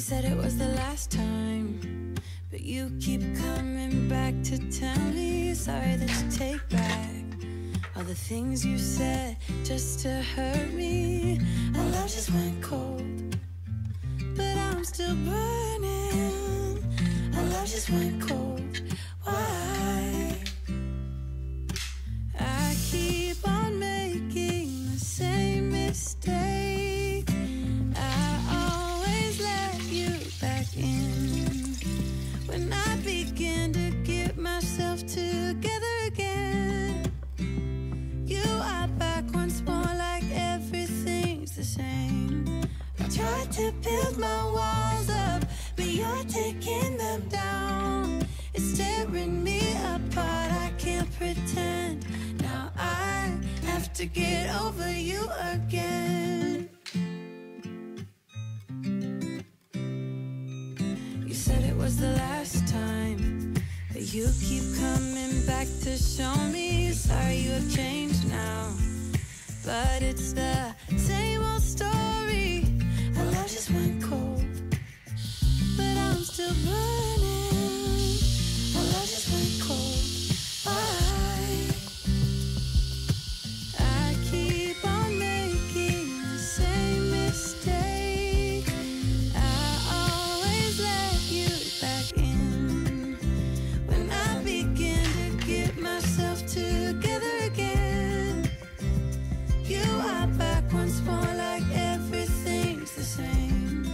said it was the last time, but you keep coming back to tell me sorry that you take back all the things you said just to hurt me. Our love just went cold, but I'm still burning. Our love just went cold. Why? I keep on making the same mistake. I always let you back in when I begin to get myself together again. You are back once more like everything's the same. I tried to build my walls up, but you're taking them down. It's tearing me apart, I can't pretend. Now I have to get over you again. You said it was the last time, but you keep coming back to show me sorry you have changed now. But it's the same old story. Our love just went cold, but I'm still burning. Our love just went cold. Why? I keep on making the same mistake. I always let you back in when I begin to get myself together again. You are back once more like everything's the same.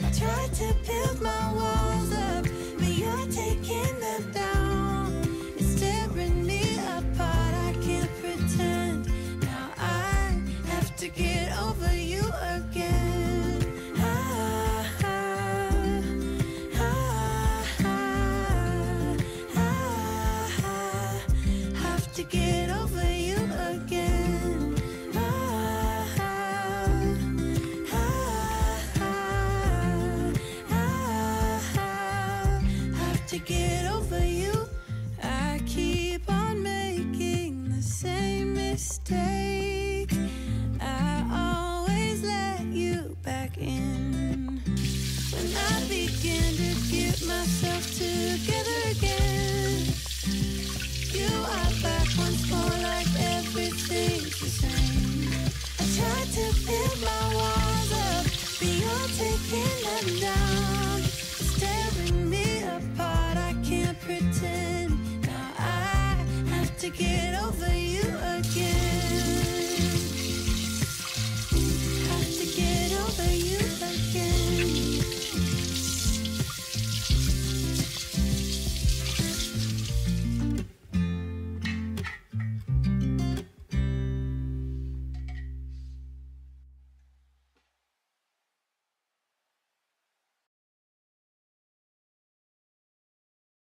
I tried to build my walls up, but you're taking them down. It's tearing me apart, I can't pretend. Now I have to get over you again. Have to get over you again. Have to get over you. I keep on making the same mistake. I always let you back in when I begin to get myself together again. You are back once more like everything's the same. I tried to build my walls up, but you're taking them down. It's tearing me apart, I can't pretend. Now I have to get over you again. Have to get over you